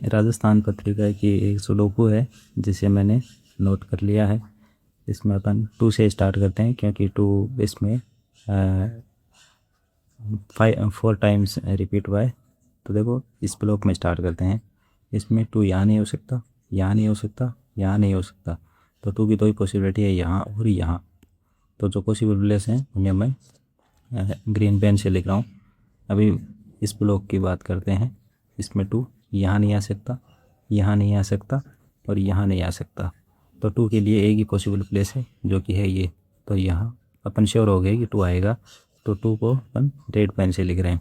राजस्थान पत्रिका की एक सुडोकू है जिसे मैंने नोट कर लिया है। इसमें अपन 2 से स्टार्ट करते हैं क्योंकि 2 इसमें 4 टाइम्स रिपीट हुआ है। तो देखो इस ब्लॉक में स्टार्ट करते हैं। इसमें 2 यहाँ नहीं हो सकता, यहाँ नहीं हो सकता, यहाँ नहीं हो सकता। तो 2 की 2 ही पॉसिबिलिटी है, यहाँ और यहाँ। तो जो पॉसिबल प्लेस हैं उन्हें मैं ग्रीन पेन से लिख रहा हूँ। अभी इस ब्लॉक की बात करते हैं। इसमें 2 यहाँ नहीं आ सकता, यहाँ नहीं आ सकता और यहाँ नहीं आ सकता। तो 2 के लिए एक ही पॉसिबल प्लेस है जो कि है ये। तो यहाँ अपन श्योर हो गए कि 2 आएगा। तो 2 को अपन रेड पेन से लिख रहे हैं।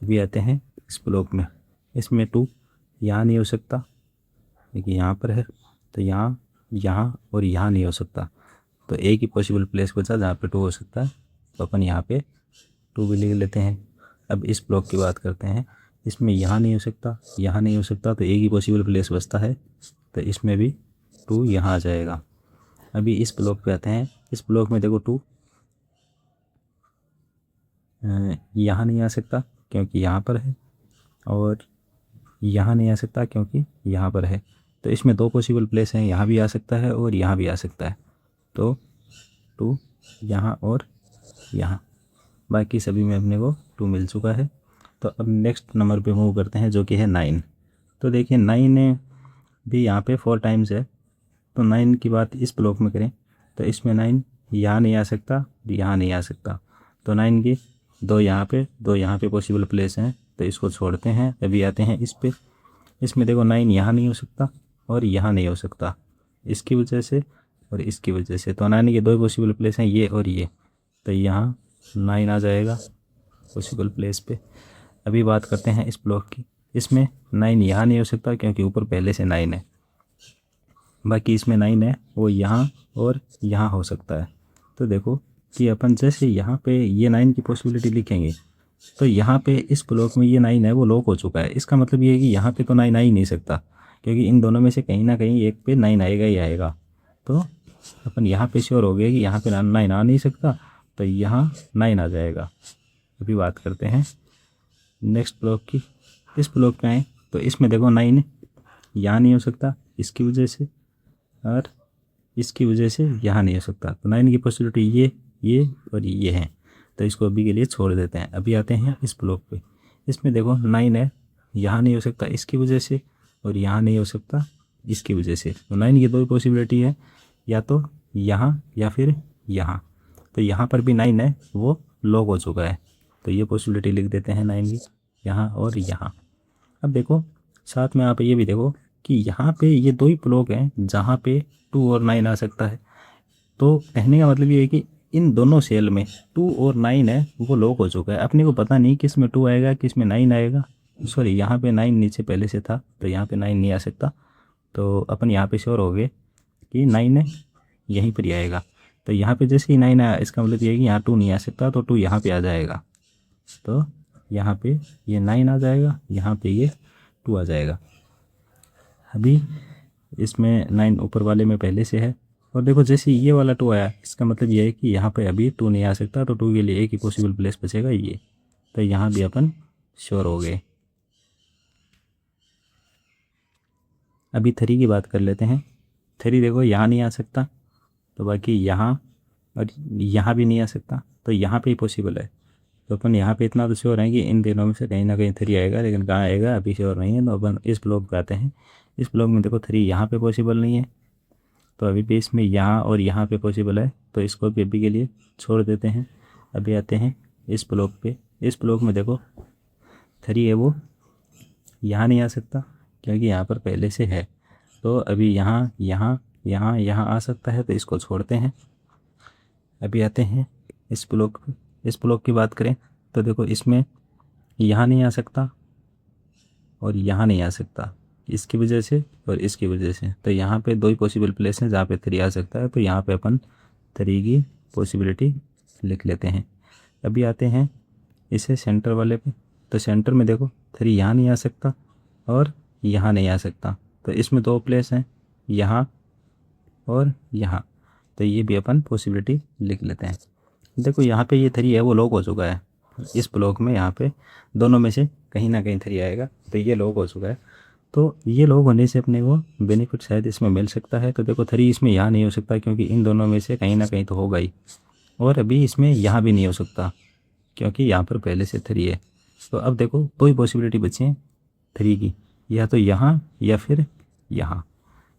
अभी आते हैं इस ब्लॉक में। इसमें 2 यहाँ नहीं हो सकता, देखिए यहाँ पर है। तो यहाँ, यहाँ और यहाँ नहीं हो सकता। तो एक ही पॉसिबल प्लेस बचा जहाँ पे 2 हो सकता है। तो अपन यहाँ पे 2 भी लिख लेते हैं। अब इस ब्लॉक की बात करते हैं। इसमें यहाँ नहीं हो सकता, यहाँ नहीं हो सकता। तो एक ही पॉसिबल प्लेस बचता है। तो इसमें भी 2 यहाँ आ जाएगा। अभी इस ब्लॉक पे आते हैं। इस ब्लॉक में देखो 2 यहाँ नहीं आ सकता क्योंकि यहाँ पर है, और यहाँ नहीं आ सकता क्योंकि यहाँ पर है। तो इसमें 2 पॉसिबल प्लेस हैं, यहाँ भी आ सकता है और यहाँ भी आ सकता है। तो 2 यहाँ और यहाँ, बाकी सभी में अपने को 2 मिल चुका है। तो अब नेक्स्ट नंबर पे मूव करते हैं जो कि है 9। तो देखिए 9 भी यहाँ पे 4 टाइम्स है। तो 9 की बात इस ब्लॉक में करें तो इसमें 9 यहाँ नहीं आ सकता, यहाँ नहीं आ सकता। तो 9 की 2 यहाँ पे, 2 यहाँ पे पॉसिबल प्लेस हैं। तो इसको छोड़ते हैं। अभी आते हैं इस पे। इसमें देखो 9 यहाँ नहीं हो सकता और यहाँ नहीं हो सकता, इसकी वजह से और इसकी वजह से। तो 9 के 2 पॉसिबल प्लेस हैं, ये और ये। तो यहाँ 9 आ जाएगा पॉसिबल प्लेस पे। अभी बात करते हैं इस ब्लॉक की। इसमें 9 यहाँ नहीं हो सकता क्योंकि ऊपर पहले से 9 है। बाकी इसमें 9 है वो यहाँ और यहाँ हो सकता है। तो देखो कि अपन जैसे यहाँ पे ये 9 की पॉसिबिलिटी लिखेंगे तो यहाँ पे इस ब्लॉक में ये 9 है वो लॉक हो चुका है। इसका मतलब ये है कि यहाँ पे तो 9 आ ही नहीं सकता क्योंकि इन दोनों में से कहीं ना कहीं एक पे 9 आएगा ही आएगा। तो अपन यहाँ पे श्योर हो गए कि यहाँ पे 9 आ नहीं सकता। तो यहाँ 9 आ जाएगा। अभी बात करते हैं नेक्स्ट ब्लॉक की। इस ब्लॉक में आए तो इसमें देखो 9 यहाँ नहीं हो सकता, इसकी वजह से, और इसकी वजह से यहाँ नहीं हो सकता। तो 9 की पॉसिबिलिटी ये और ये हैं। तो इसको अभी के लिए छोड़ देते हैं। अभी आते हैं इस ब्लॉक पे। इसमें देखो 9 है, यहाँ नहीं हो सकता इसकी वजह से, और यहाँ नहीं हो सकता इसकी वजह से। तो 9 की 2 पॉसिबिलिटी है, या तो यहाँ या फिर यहाँ। तो यहाँ पर भी 9 है वो लॉक हो चुका है। तो ये पॉसिबिलिटी लिख देते हैं 9 की, यहाँ और यहाँ। अब देखो साथ में आप ये भी देखो कि यहाँ पे ये 2 ही ब्लॉक हैं जहाँ पे 2 और 9 आ सकता है। तो कहने का मतलब ये है कि इन दोनों सेल में 2 और 9 है वो लॉक हो चुका है। अपने को पता नहीं किस में 2 आएगा किस में 9 आएगा। सॉरी, यहाँ पे 9 नीचे पहले से था तो यहाँ पे 9 नहीं आ सकता। तो अपन यहाँ पे श्योर हो गए कि 9 है, यहीं पर ही आएगा। तो यहाँ पे जैसे ही 9 आया इसका मतलब ये है कि यहाँ 2 नहीं आ सकता। तो 2 यहाँ पे आ जाएगा। तो यहाँ पे ये 9 आ जाएगा, यहाँ पे ये 2 आ जाएगा। अभी इसमें 9 ऊपर वाले में पहले से है। और देखो जैसे ये वाला 2 आया इसका मतलब ये है कि यहाँ पे अभी 2 नहीं आ सकता। तो 2 के लिए एक ही पॉसिबल प्लेस बचेगा ये। तो यहाँ भी अपन श्योर हो गए। अभी 3 की बात कर लेते हैं। 3 देखो यहाँ नहीं आ सकता, तो बाकी यहाँ और यहाँ भी नहीं आ सकता। तो यहाँ पे ही पॉसिबल है। तो अपन यहाँ पे इतना तो श्योर है कि इन दोनों में से कहीं ना कहीं 3 आएगा, लेकिन कहाँ आएगा अभी श्योर नहीं है। तो अपन इस ब्लॉक पे आते हैं। इस ब्लॉक में देखो 3 यहाँ पे पॉसिबल नहीं है। तो अभी भी इसमें यहाँ और यहाँ पे पॉसिबल है। तो इसको भी अभी के लिए छोड़ देते हैं। अभी आते हैं इस ब्लॉक पे। इस ब्लॉक में देखो 3 है वो यहाँ नहीं आ सकता क्योंकि यहाँ पर पहले से है। तो अभी यहाँ यहाँ यहाँ यहाँ आ सकता है। तो इसको छोड़ते हैं। अभी आते हैं इस ब्लॉक पे। इस ब्लॉक की बात करें तो देखो इसमें यहाँ नहीं आ सकता और यहाँ नहीं आ सकता, इसकी वजह से और इसकी वजह से। तो यहाँ पे 2 ही पॉसिबल प्लेस हैं जहाँ पे 3 आ सकता है। तो यहाँ पे अपन 3 की पॉसिबिलिटी लिख लेते हैं। अभी आते हैं इसे सेंटर वाले पे। तो सेंटर में देखो 3 यहाँ नहीं आ सकता और यहाँ नहीं आ सकता। तो इसमें 2 प्लेस हैं, यहाँ और यहाँ। तो ये भी अपन पॉसिबिलिटी लिख लेते हैं। देखो यहाँ पे ये 3 है वो लॉक हो चुका है। इस ब्लॉक में यहाँ पे दोनों में से कहीं ना कहीं 3 आएगा। तो ये लॉक हो चुका है। तो ये लोग होने से अपने को बेनिफिट शायद इसमें मिल सकता है। तो देखो 3 इसमें यहाँ नहीं हो सकता क्योंकि इन दोनों में से कहीं ना कहीं तो होगा ही, और अभी इसमें यहाँ भी नहीं हो सकता क्योंकि यहाँ पर पहले से 3 है। तो अब देखो 2 ही पॉसिबिलिटी बची हैं 3 की, या तो यहाँ या फिर यहाँ।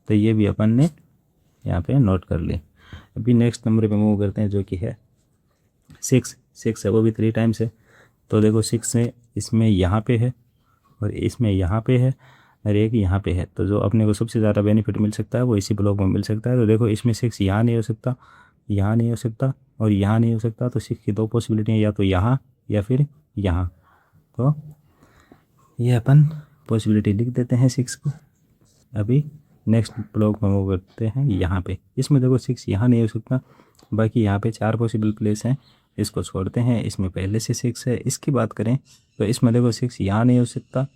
तो ये भी अपन ने यहाँ पे नोट कर ली। अभी नेक्स्ट नंबर पे मूव करते हैं जो कि है 6 है, वो भी 3 टाइम्स है। तो देखो 6 है, इसमें यहाँ पे है और इसमें यहाँ पे है और एक यहाँ पे है। तो जो अपने को सबसे ज़्यादा बेनिफिट मिल सकता है वो इसी ब्लॉक में मिल सकता है। तो देखो इसमें 6 यहाँ नहीं हो सकता, यहाँ नहीं हो सकता और यहाँ नहीं हो सकता। तो 6 की 2 पॉसिबिलिटी हैं, या तो यहाँ या फिर यहाँ। तो ये अपन पॉसिबिलिटी लिख देते हैं 6 को। अभी नेक्स्ट ब्लॉक में मूव करते हैं यहाँ पे। इसमें देखो 6 यहाँ नहीं हो सकता, बाकी यहाँ पे 4 पॉसिबल प्लेस हैं, इसको छोड़ते हैं। इसमें पहले से 6 है। इसकी बात करें तो इसमें देखो 6 यहाँ नहीं हो सकता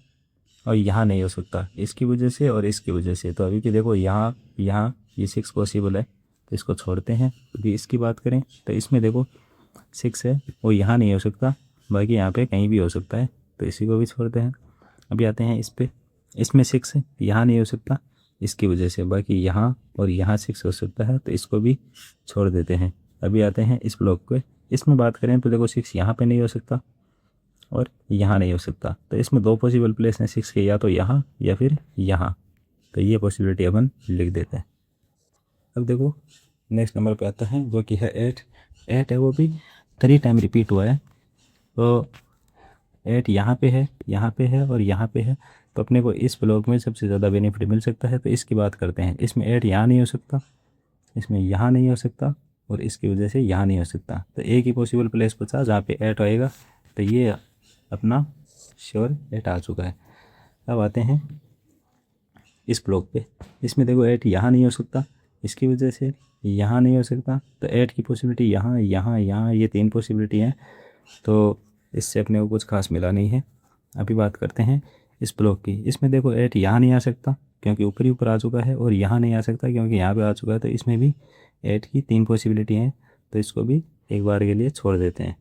और यहाँ नहीं हो सकता, इसकी वजह से और इसकी वजह से। तो अभी भी देखो यहाँ ये 6 पॉसिबल है, तो इसको छोड़ते हैं। अभी इसकी बात करें तो इसमें देखो 6 है, वो यहाँ नहीं हो सकता, बाकी यहाँ पे कहीं भी हो सकता है, तो इसी को भी छोड़ते हैं। अभी आते हैं इस पे। इसमें 6 है, यहाँ नहीं हो सकता इसकी वजह से, बाकी यहाँ और यहाँ 6 हो सकता है, तो इसको भी छोड़ देते हैं। अभी आते हैं इस ब्लॉक पे। इसमें बात करें तो देखो 6 यहाँ पे नहीं हो सकता और यहाँ नहीं हो सकता। तो इसमें 2 पॉसिबल प्लेस हैं 6 के, या तो यहाँ या फिर यहाँ। तो ये पॉसिबिलिटी अपन लिख देते हैं। अब देखो नेक्स्ट नंबर पे आता है वो कि है 8 है, वो भी 3 टाइम रिपीट हुआ है। तो 8 यहाँ पे है, यहाँ पे है और यहाँ पे है। तो अपने को इस ब्लॉक में सबसे ज़्यादा बेनिफिट मिल सकता है। तो इसकी बात करते हैं। इसमें 8 यहाँ नहीं हो सकता, इसमें यहाँ नहीं हो सकता और इसकी वजह से यहाँ नहीं हो सकता। तो एक ही पॉसिबल प्लेस बचा जहाँ पे 8 आएगा। तो ये अपना श्योर 8 आ चुका है। अब आते हैं इस ब्लॉक पे। इसमें देखो 8 यहाँ नहीं हो सकता, इसकी वजह से यहाँ नहीं हो सकता। तो 8 की पॉसिबिलिटी यहाँ यहाँ यहाँ, ये 3 पॉसिबिलिटी हैं। तो इससे अपने को कुछ खास मिला नहीं है। अभी बात करते हैं इस ब्लॉक की। इसमें देखो 8 यहाँ नहीं आ सकता क्योंकि ऊपर ही ऊपर आ चुका है, और यहाँ नहीं आ सकता क्योंकि यहाँ पे आ चुका है। तो इसमें भी 8 की 3 पॉसिबिलिटी हैं, तो इसको भी एक बार के लिए छोड़ देते हैं।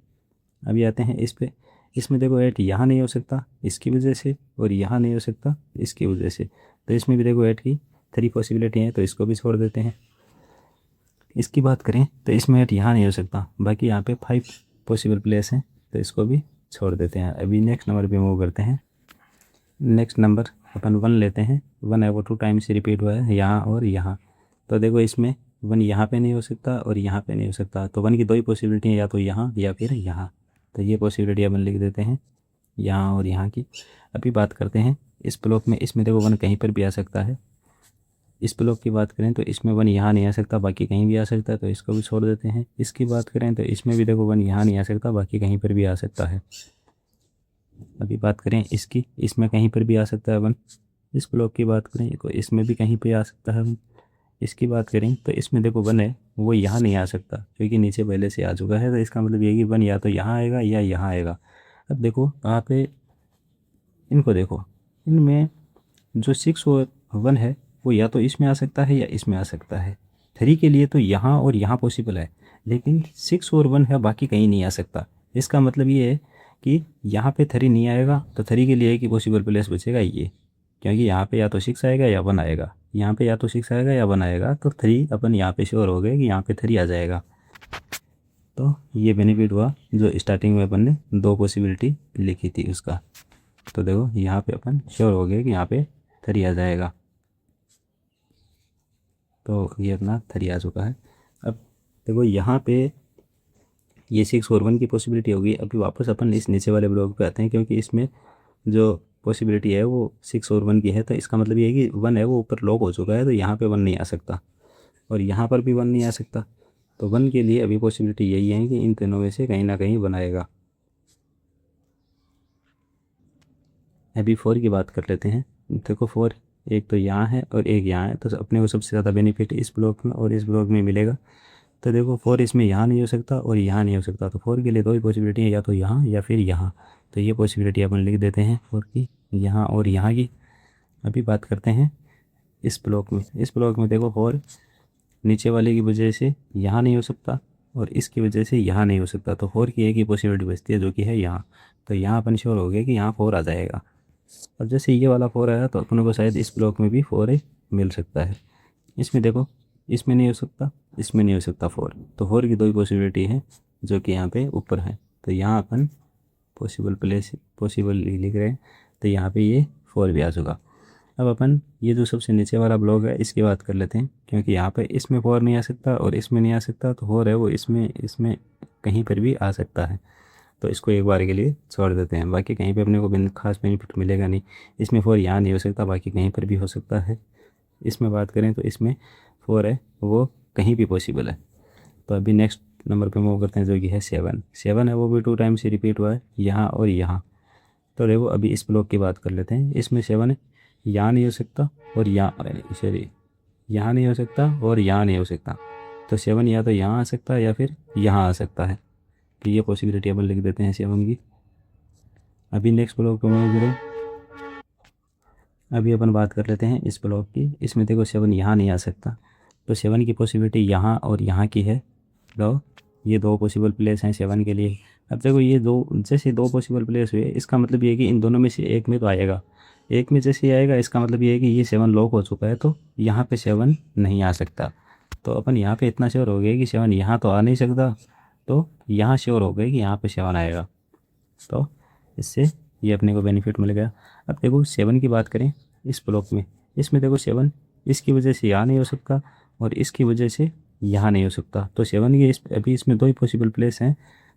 अभी आते हैं इस पे। इसमें देखो 8 यहाँ नहीं हो सकता इसकी वजह से, और यहाँ नहीं हो सकता इसकी वजह से। तो इसमें भी देखो 8 की 3 पॉसिबिलिटी हैं, तो इसको भी छोड़ देते हैं। इसकी बात करें तो इसमें 8 यहाँ नहीं हो सकता, बाकी यहाँ पे 5 पॉसिबल प्लेस हैं, तो इसको भी छोड़ देते हैं। अभी नेक्स्ट नंबर पे मूव करते हैं। नेक्स्ट नंबर अपन 1 लेते हैं। 1 है, वो 2 टाइम्स रिपीट हुआ है यहाँ और यहाँ। तो देखो इसमें 1 यहाँ पे नहीं हो सकता और यहाँ पे नहीं हो सकता। तो 1 की 2 ही पॉसिबिलिटी हैं, या तो यहाँ या फिर यहाँ। तो ये पॉसिबिलिटी अपन लिख देते हैं, यहाँ और यहाँ की। अभी बात करते हैं इस ब्लॉक में। इसमें देखो 1 कहीं पर भी आ सकता है। इस ब्लॉक की बात करें तो इसमें 1 यहाँ नहीं आ सकता, बाकी कहीं भी आ सकता है, तो इसको भी छोड़ देते हैं। इसकी बात करें तो इसमें भी देखो 1 यहाँ नहीं आ सकता, बाकी कहीं पर भी आ सकता है। अभी बात करें इसकी, इसमें कहीं पर भी आ सकता है 1। इस ब्लॉक की बात करें तो इसमें भी कहीं पे आ सकता है 1। इसकी बात करें तो इसमें देखो 1 है, वो यहाँ नहीं आ सकता क्योंकि नीचे पहले से आ चुका है। तो इसका मतलब ये कि 1 या तो यहाँ आएगा या यहाँ आएगा। अब देखो यहाँ पे इनको देखो, इनमें जो 6 और 1 है वो या तो इसमें आ सकता है या इसमें आ सकता है। 3 के लिए तो यहाँ और यहाँ पॉसिबल है, लेकिन 6 और 1 है, बाकी कहीं नहीं आ सकता। इसका मतलब ये है कि यहाँ पे 3 नहीं आएगा, तो 3 के लिए एक ही पॉसिबल प्लेस बचेगा ये, क्योंकि यहाँ पे या तो 6 आएगा या 1 आएगा। यहाँ पे या तो 6 आएगा या 1 आएगा, तो 3 अपन यहाँ पे श्योर हो गए कि यहाँ पे 3 आ जाएगा। तो ये बेनिफिट हुआ जो स्टार्टिंग में अपन ने 2 पॉसिबिलिटी लिखी थी उसका। तो देखो यहाँ पे अपन श्योर हो गए कि यहाँ पे 3 आ जाएगा। तो ये अपना 3 आ चुका है। अब देखो यहाँ पे ये 6 और 1 की पॉसिबिलिटी होगी। अभी वापस अपन इस नीचे वाले ब्लॉक पे आते हैं, क्योंकि इसमें जो पॉसिबिलिटी है वो 6 और 1 की है। तो इसका मतलब ये है कि 1 है वो ऊपर लॉक हो चुका है, तो यहाँ पे 1 नहीं आ सकता और यहाँ पर भी 1 नहीं आ सकता। तो 1 के लिए अभी पॉसिबिलिटी यही है कि इन तीनों में से कहीं ना कहीं बनाएगा। अभी 4 की बात कर लेते हैं। देखो 4 एक तो यहाँ है और एक यहाँ है, तो अपने को सबसे ज़्यादा बेनिफिट इस ब्लॉक में और इस ब्लॉक में मिलेगा। तो देखो 4 इसमें यहाँ नहीं हो सकता और यहाँ नहीं हो सकता। तो 4 के लिए 2 ही पॉसिबिलिटी है, या तो यहाँ या फिर यहाँ। तो ये पॉसिबिलिटी अपन लिख देते हैं 4 की, यहाँ और यहाँ की। अभी बात करते हैं इस ब्लॉक में। इस ब्लॉक में देखो 4 नीचे वाले की वजह से यहाँ नहीं हो सकता और इसकी वजह से यहाँ नहीं हो सकता। तो 4 की एक ही पॉसिबिलिटी बचती है जो कि है यहाँ। तो यहाँ अपन श्योर हो गया कि यहाँ 4 आ जाएगा। अब जैसे ये वाला 4 आया तो अपने को शायद इस ब्लॉक में भी 4 मिल सकता है। इसमें देखो, इसमें नहीं हो सकता, इसमें नहीं हो सकता 4, तो 4 की दो ही पॉसिबिलिटी है जो कि यहाँ पे ऊपर है। तो यहाँ अपन पॉसिबल प्लेस पॉसिबल लिख रहे हैं, तो यहाँ पे ये 4 भी आ चुका। अब अपन ये जो सबसे नीचे वाला ब्लॉक है इसकी बात कर लेते हैं, क्योंकि यहाँ पे इसमें 4 नहीं आ सकता और इसमें नहीं आ सकता, तो 4 है वो इसमें इसमें कहीं पर भी आ सकता है। तो इसको एक बार के लिए छोड़ देते हैं, बाकी कहीं पे अपने को खास बेनिफिट मिलेगा नहीं। इसमें 4 यहाँ नहीं हो सकता, बाकी कहीं पर भी हो सकता है। इसमें बात करें तो इसमें 4 है वो कहीं भी पॉसिबल है। तो अभी नेक्स्ट नंबर पे मूव करते हैं जो कि है 7। 7 है वो भी 2 टाइम से रिपीट हुआ है यहाँ और यहाँ। तो देखो अभी इस ब्लॉक की बात कर लेते हैं। इसमें 7 है, यहाँ नहीं हो सकता और यहाँ नहीं हो सकता और यहाँ नहीं हो सकता। तो 7 या तो यहाँ आ सकता है या फिर यहाँ आ सकता है, तो ये पॉसिबिलिटी अपन लिख देते हैं 7 की। अभी नेक्स्ट ब्लॉक पे मूव करो। अभी अपन बात कर लेते हैं इस ब्लॉक की। इसमें देखो 7 यहाँ नहीं आ सकता, तो 7 की पॉसिबिलिटी यहाँ और यहाँ की है। तो ये दो पॉसिबल प्लेस हैं 7 के लिए। अब देखो ये दो, जैसे दो पॉसिबल प्लेस हुए, इसका मतलब ये है कि इन दोनों में से एक में तो आएगा। एक में जैसे ही आएगा इसका मतलब ये है कि ये 7 लॉक हो चुका है, तो यहाँ पे 7 नहीं आ सकता। तो अपन यहाँ पे इतना श्योर हो गया कि 7 यहाँ तो आ नहीं सकता, तो यहाँ श्योर हो गए कि यहाँ पे 7 आएगा। तो इससे ये अपने को बेनिफिट मिल गया। अब देखो 7 की बात करें इस ब्लॉक में, इसमें देखो 7 इसकी वजह से यहाँ नहीं हो सकता और इसकी वजह से यहाँ नहीं हो सकता। तो 7 की अभी इसमें दो ही पॉसिबल प्लेस हैं,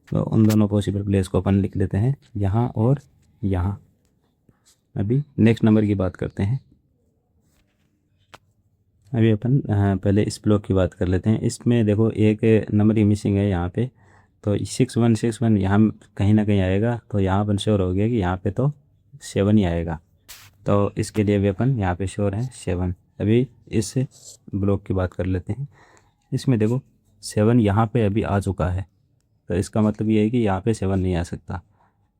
तो उन दोनों पॉसिबल प्लेस को अपन लिख लेते हैं यहाँ और यहाँ। अभी नेक्स्ट नंबर की बात करते हैं। अभी अपन पहले इस ब्लॉक की बात कर लेते हैं। इसमें देखो एक नंबर ही मिसिंग है यहाँ पे, तो 6161 यहाँ कहीं ना कहीं आएगा। तो यहाँ अपन श्योर हो गया कि यहाँ पे तो 7 ही आएगा, तो इसके लिए भी अपन यहाँ पे श्योर है 7। अभी इस ब्लॉक की बात कर लेते हैं। इसमें देखो 7 यहाँ पे अभी आ चुका है, तो इसका मतलब ये है कि यहाँ पे 7 नहीं आ सकता।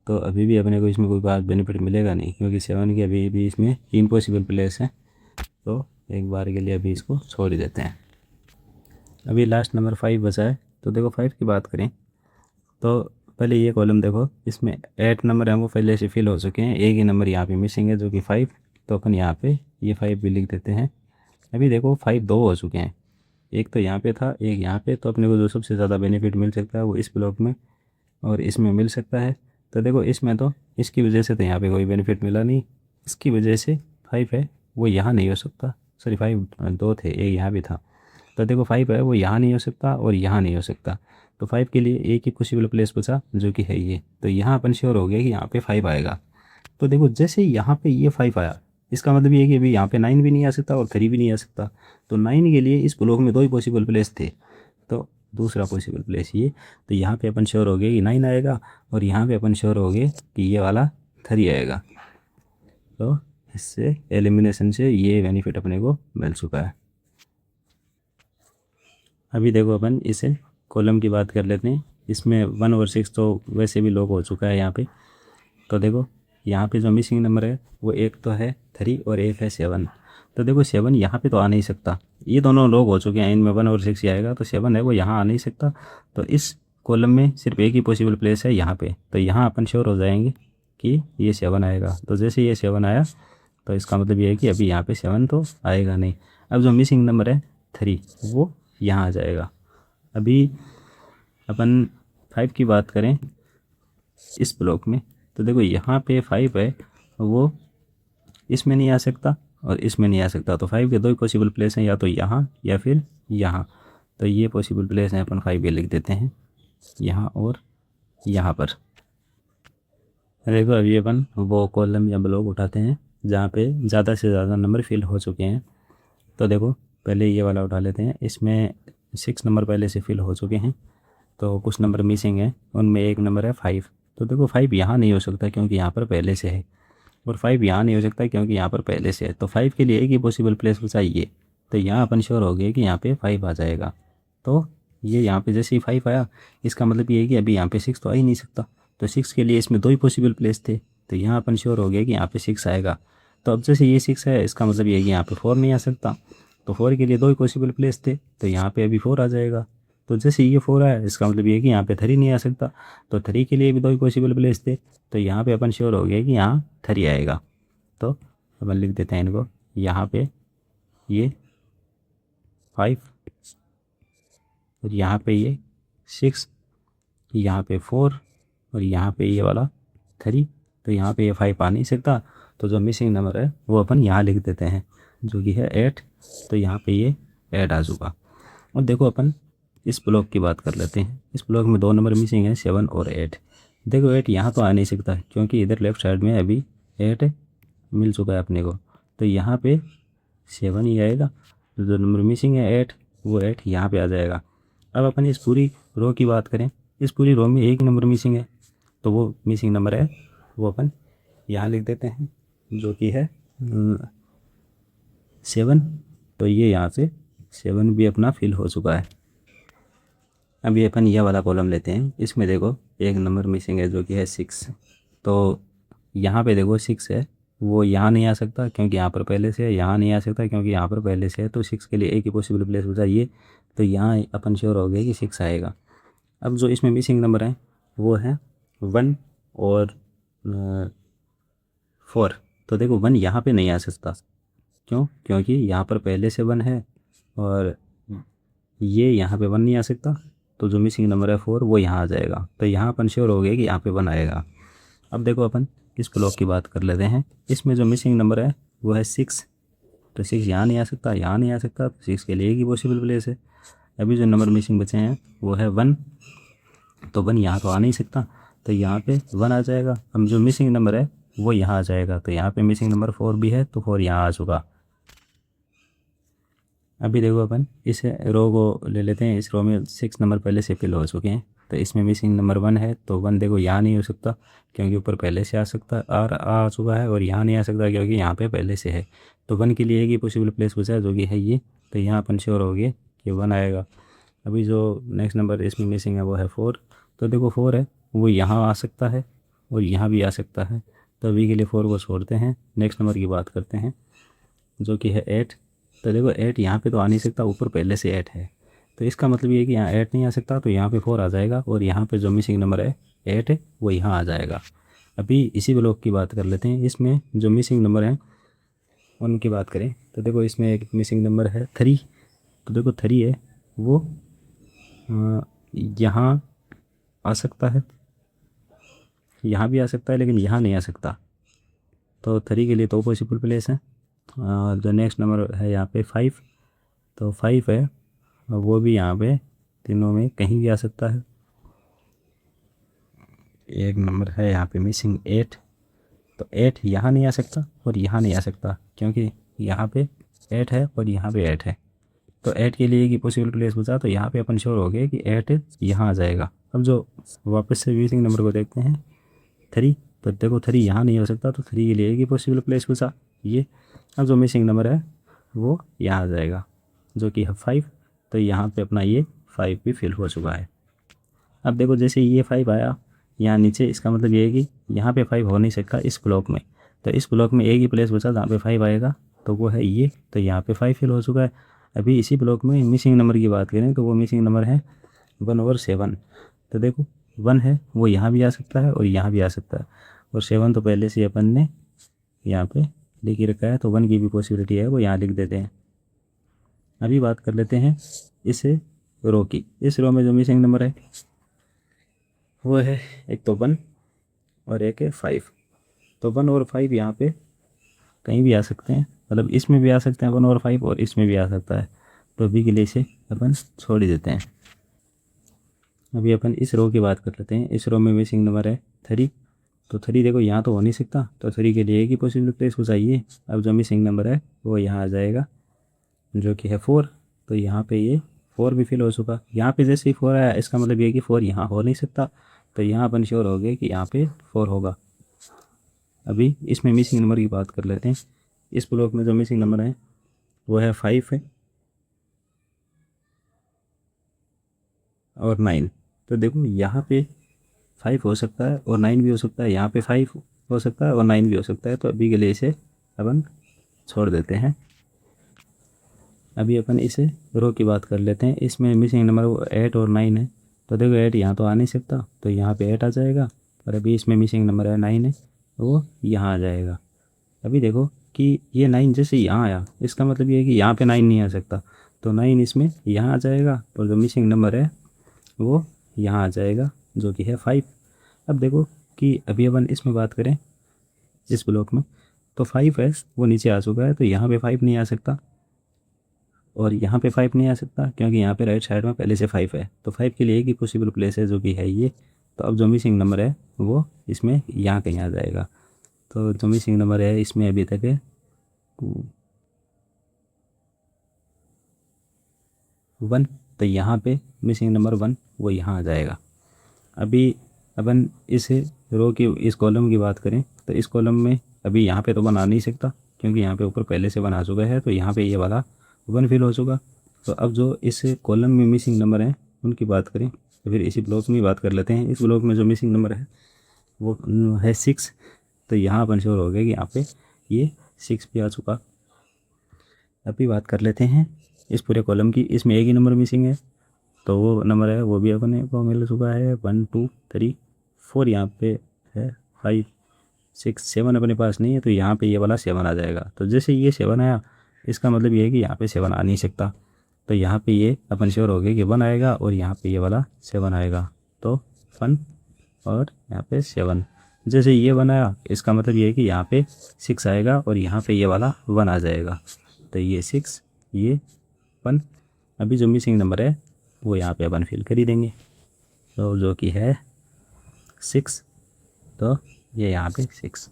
तो अभी भी अपने को इसमें कोई बात बेनिफिट मिलेगा नहीं, क्योंकि 7 की अभी भी इसमें इम्पॉसिबल प्लेस है। तो एक बार के लिए अभी इसको छोड़ ही देते हैं। अभी लास्ट नंबर 5 बचा है। तो देखो 5 की बात करें तो पहले ये कॉलम देखो, इसमें 8 नंबर हैं वो पहले से फिल हो चुके हैं, एक ही नंबर यहाँ पे मिसिंग है जो कि 5। तो अपन यहाँ पे ये 5 भी लिख देते हैं। अभी देखो 5 दो हो चुके हैं, एक तो यहाँ पे था एक यहाँ पे। तो अपने को जो सबसे ज़्यादा बेनिफिट मिल सकता है वो इस ब्लॉक में और इसमें मिल सकता है। तो देखो इसमें तो इसकी वजह से तो यहाँ पे कोई बेनिफिट मिला नहीं, इसकी वजह से 5 है वो यहाँ नहीं हो सकता। सॉरी 5 दो थे, एक यहाँ भी था। तो देखो 5 है वो यहाँ नहीं हो सकता और यहाँ नहीं हो सकता। तो 5 के लिए एक ही पॉसिबल प्लेस बचा जो कि है ये। तो यहाँ अपन श्योर हो गया कि यहाँ पे 5 आएगा। तो देखो जैसे यहाँ पे ये 5 आया, इसका मतलब ये है कि अभी यहाँ पे 9 भी नहीं आ सकता और 3 भी नहीं आ सकता। तो 9 के लिए इस ब्लॉक में दो ही पॉसिबल प्लेस थे, तो दूसरा पॉसिबल प्लेस ये। तो यहाँ पे अपन श्योर हो गए कि 9 आएगा और यहाँ पे अपन श्योर हो गए कि ये वाला 3 आएगा। तो इससे एलिमिनेशन से ये बेनिफिट अपने को मिल चुका है। अभी देखो अपन इसे कॉलम की बात कर लेते हैं। इसमें 1 और 6 तो वैसे भी लॉक हो चुका है यहाँ पे। तो देखो यहाँ पे जो मिसिंग नंबर है वो एक तो है 3 और एक है 7। तो देखो 7 यहाँ पे तो आ नहीं सकता, ये दोनों लॉक हो चुके हैं, इनमें 1 और 6 ही आएगा। तो 7 है वो यहाँ आ नहीं सकता। तो इस कॉलम में सिर्फ एक ही पॉसिबल प्लेस है यहाँ पे। तो यहाँ अपन श्योर हो जाएंगे कि ये 7 आएगा। तो जैसे ये 7 आया तो इसका मतलब ये है कि अभी यहाँ पे 7 तो आएगा नहीं। अब जो मिसिंग नंबर है 3 वो यहाँ आ जाएगा। अभी अपन 5 की बात करें इस ब्लॉक में, तो देखो यहाँ पे 5 है वो इसमें नहीं आ सकता और इसमें नहीं आ सकता। तो 5 के दो ही पॉसिबल प्लेस हैं, या तो यहाँ या फिर यहाँ। तो ये पॉसिबल प्लेस हैं, अपन 5 ये लिख देते हैं यहाँ और यहाँ पर। देखो अभी अपन वो कॉलम या ब्लॉक उठाते हैं जहाँ पे ज़्यादा से ज़्यादा नंबर फिल हो चुके हैं। तो देखो पहले ये वाला उठा लेते हैं। इसमें 6 नंबर पहले से फिल हो चुके हैं, तो कुछ नंबर मिसिंग है, उनमें एक नंबर है 5। तो देखो 5 यहाँ नहीं हो सकता क्योंकि यहाँ पर पहले से है, और 5 यहाँ नहीं हो सकता क्योंकि यहाँ पर पहले से है। तो 5 के लिए एक ही पॉसिबल प्लेस बचा ये। तो यहाँ अपन श्योर हो गए कि यहाँ पे 5 आ जाएगा। तो ये यहाँ पे जैसे ही 5 आया इसका मतलब ये है कि अभी यहाँ पे 6 तो आ ही नहीं सकता। तो 6 के लिए इसमें दो ही पॉसिबल प्लेस थे, तो यहाँ अपन श्योर हो गए कि यहाँ पे 6 आएगा। तो अब जैसे ये 6 है इसका मतलब ये है कि यहाँ पे 4 नहीं आ सकता। तो 4 के लिए दो ही पॉसिबल प्लेस थे, तो यहाँ पे अभी 4 आ जाएगा। तो जैसे ये 4 है इसका मतलब ये है कि यहाँ पे 3 नहीं आ सकता। तो 3 के लिए भी दो ही पॉसिबल प्लेस थे, तो यहाँ पे अपन श्योर हो गए कि यहाँ 3 आएगा। तो अपन लिख देते हैं इनको यहाँ पे ये 5 और यहाँ पे ये 6, यहाँ पे 4 और यहाँ पे ये वाला 3। तो यहाँ पे ये 5 आ नहीं सकता, तो जो मिसिंग नंबर है वो अपन यहाँ लिख देते हैं जो कि है 8। तो यहाँ पे ये 8 आ चुका। और देखो अपन इस ब्लॉक की बात कर लेते हैं। इस ब्लॉक में 2 नंबर मिसिंग है 7 और 8। देखो 8 यहाँ तो आ नहीं सकता क्योंकि इधर लेफ्ट साइड में अभी 8 मिल चुका है अपने को, तो यहाँ पे 7 ही आएगा। जो नंबर मिसिंग है 8 वो 8 यहाँ पे आ जाएगा। अब अपन इस पूरी रो की बात करें, इस पूरी रो में एक ही नंबर मिसिंग है, तो वो मिसिंग नंबर है वो अपन यहाँ लिख देते हैं जो कि है 7। तो ये यहाँ से 7 भी अपना फिल हो चुका है। अभी अपन यह वाला कॉलम लेते हैं। इसमें देखो एक नंबर मिसिंग है जो कि है 6। तो यहाँ पे देखो 6 है, वो यहाँ नहीं आ सकता क्योंकि यहाँ पर पहले से है, यहाँ नहीं आ सकता क्योंकि यहाँ पर पहले से है। तो 6 के लिए एक ही पॉसिबल प्लेस बचा ये, तो यहाँ अपन श्योर हो गए कि 6 आएगा। अब जो इसमें मिसिंग नंबर है वो है 1 और 4। तो देखो 1 यहाँ पे नहीं आ सकता, क्यों? क्योंकि यहाँ पर पहले से 1 है और ये यहाँ पे 1 नहीं आ सकता, तो जो मिसिंग नंबर है 4 वो यहाँ आ जाएगा। तो यहाँ अपन श्योर हो गए कि यहाँ पे 1 आएगा। अब देखो अपन इस ब्लॉक की बात कर लेते हैं। इसमें जो मिसिंग नंबर है वो है 6। तो 6 यहाँ नहीं आ सकता, यहाँ नहीं आ सकता, तो 6 के लिए एक ही पॉसिबल प्लेस है। अभी जो नंबर मिसिंग बचे हैं वो है 1। तो 1 यहाँ तो आ नहीं सकता, तो यहाँ पे 1 आ जाएगा। अब जो मिसिंग नंबर है वो यहाँ आ जाएगा, तो यहाँ पे मिसिंग नंबर 4 भी है, तो 4 यहाँ आ चुका। अभी देखो अपन इस रो को ले लेते हैं। इस रो में 6 नंबर पहले से फिल हो चुके हैं, तो इसमें मिसिंग नंबर 1 है, तो 1 देखो यहाँ नहीं हो सकता क्योंकि ऊपर पहले से आ चुका है, और यहाँ नहीं आ सकता क्योंकि यहाँ पे पहले से है। तो 1 के लिए एक ही पॉसिबल प्लेस बचा है जो कि है ये, तो यहाँ अपन श्योर हो गए कि 1 आएगा। अभी जो नेक्स्ट नंबर इसमें मिसिंग है वो है 4। तो देखो 4 है वो यहाँ आ सकता है और यहाँ भी आ सकता है, तो अभी के लिए 4 को छोड़ते हैं। नेक्स्ट नंबर की बात करते हैं जो कि है 8। तो देखो 8 यहाँ पे तो आ नहीं सकता, ऊपर पहले से 8 है, तो इसका मतलब ये है कि यहाँ 8 नहीं आ सकता, तो यहाँ पे 4 आ जाएगा और यहाँ पे जो मिसिंग नंबर है 8 है वो यहाँ आ जाएगा। अभी इसी ब्लॉक की बात कर लेते हैं। इसमें जो मिसिंग नंबर हैं उनकी बात करें तो देखो इसमें एक मिसिंग नंबर है 3। तो देखो 3 है वो यहाँ आ सकता है, यहाँ भी आ सकता है, लेकिन यहाँ नहीं आ सकता। तो 3 के लिए 2 पॉसिबल प्लेस हैं। जो नेक्स्ट नंबर है यहाँ पे 5। तो 5 है वो भी यहाँ पे तीनों में कहीं भी आ सकता है। एक नंबर है यहाँ पे मिसिंग 8। तो 8 यहाँ नहीं आ सकता और यहाँ नहीं आ सकता क्योंकि यहाँ पे 8 है और यहाँ पे 8 है। तो 8 के लिए की पॉसिबल प्लेस बचा, तो यहाँ पे अपन श्योर हो गए कि 8 यहाँ आ जाएगा। अब जो वापस से मिसिंग नंबर को देखते हैं 3। तो देखो 3 यहाँ नहीं हो सकता, तो 3 के लिए एक ही पॉसिबल प्लेस बचा ये। अब जो मिसिंग नंबर है वो यहाँ आ जाएगा जो कि है 5। तो यहाँ पे अपना ये 5 भी फिल हो चुका है। अब देखो जैसे ये 5 आया यहाँ नीचे, इसका मतलब ये है कि यहाँ पे 5 हो नहीं सकता इस ब्लॉक में। तो इस ब्लॉक में एक ही प्लेस बचा जहाँ पे 5 आएगा, तो वो है ये। तो यहाँ पे 5 फिल हो चुका है। अभी इसी ब्लॉक में मिसिंग नंबर की बात करें तो वो मिसिंग नंबर है 1 और 7। तो देखो 1 है वो यहाँ भी आ सकता है और यहाँ भी आ सकता है, और 7 तो पहले से अपन ने यहाँ पे लिख ही रखा है, तो 1 की भी पॉसिबिलिटी है वो यहाँ लिख देते हैं। अभी बात कर लेते हैं इस रो की। इस रो में जो मिसिंग नंबर है वो है एक तो 1 और एक है 5। तो 1 और 5 यहाँ पे कहीं भी आ सकते हैं, मतलब इसमें भी आ सकते हैं 1 और 5, और इसमें भी आ सकता है। तो अभी के लिए इसे अपन छोड़ ही देते हैं। अभी अपन इस रो की बात कर लेते हैं। इस रो में मिसिंग नंबर है 3। तो 3 देखो यहाँ तो हो नहीं सकता, तो 3 के लिए एक ही पॉसिबल प्लेस को चाहिए। अब जो मिसिंग नंबर है वो यहाँ आ जाएगा जो कि है 4। तो यहाँ पे ये 4 भी फिल हो चुका। यहाँ पे जैसे ही 4 आया इसका मतलब ये है कि 4 यहाँ हो नहीं सकता, तो यहाँ अपन श्योर हो गए कि यहाँ पे 4 होगा। अभी इसमें मिसिंग नंबर की बात कर लेते हैं। इस ब्लॉक में जो मिसिंग नंबर है वो है 5 है और 9। तो देखो यहाँ पे 5 हो सकता है और 9 भी हो सकता है, यहाँ पे 5 हो सकता है और 9 भी हो सकता है। तो अभी के लिए इसे अपन छोड़ देते हैं। अभी अपन इसे रो की बात कर लेते हैं। इसमें मिसिंग नंबर 8 और 9 है। तो देखो 8 यहाँ तो आ नहीं सकता, तो यहाँ पे 8 आ जाएगा, और अभी इसमें मिसिंग नंबर है 9 है, वो यहाँ आ जाएगा। अभी देखो कि ये 9 जैसे यहाँ आया, इसका मतलब ये है कि यहाँ पे 9 नहीं आ सकता, तो 9 इसमें यहाँ आ जाएगा और जो मिसिंग नंबर है वो यहाँ आ जाएगा जो कि है 5। अब देखो कि अभी अपन इसमें बात करें इस ब्लॉक में, तो 5 है वो नीचे आ चुका है, तो यहाँ पे 5 नहीं आ सकता और यहाँ पे 5 नहीं आ सकता क्योंकि यहाँ पे राइट साइड में पहले से 5 है। तो 5 के लिए एक ही पॉसिबल प्लेस है जो कि है ये। तो अब जो मिसिंग नंबर है वो इसमें यहाँ कहीं आ जाएगा। तो जो मिसिंग नंबर है इसमें अभी तक है 1, तो यहाँ पे मिसिंग नंबर 1 वो यहाँ आ जाएगा। अभी अपन इस रो की इस कॉलम की बात करें तो इस कॉलम में अभी यहाँ पे तो 1 आ नहीं सकता क्योंकि यहाँ पे ऊपर पहले से 1 आ चुका है, तो यहाँ पे ये वाला 1 फिल हो चुका। तो अब जो इस कॉलम में मिसिंग नंबर हैं उनकी बात करें तो फिर इसी ब्लॉक में बात कर लेते हैं। इस ब्लॉक में जो मिसिंग नंबर है वो है 6, तो यहाँ अपन श्योर हो गया कि यहाँ पे ये 6 भी आ चुका। अभी बात कर लेते हैं इस पूरे कॉलम की, इसमें एक ही नंबर मिसिंग है, तो वो नंबर है वो भी अपने को मिल चुका है 1 2 3 4, यहाँ पे है 5 6 7 अपने पास नहीं है, तो यहाँ पे ये वाला 7 आ जाएगा। तो जैसे ये 7 आया इसका मतलब ये है कि यहाँ पे 7 आ नहीं सकता, तो यहाँ पे ये अपन श्योर हो गए कि 1 आएगा और यहाँ पे ये वाला 7 आएगा। तो 1 और यहाँ पे 7, जैसे ये 1 आया इसका मतलब ये है कि यहाँ पे 6 आएगा और यहाँ पे ये वाला 1 आ जाएगा। तो ये 6 ये 1, अभी जो मिसिंग नंबर है वो यहाँ पे अपन फिल कर ही देंगे, तो जो कि है 6, तो ये यहाँ पे 6।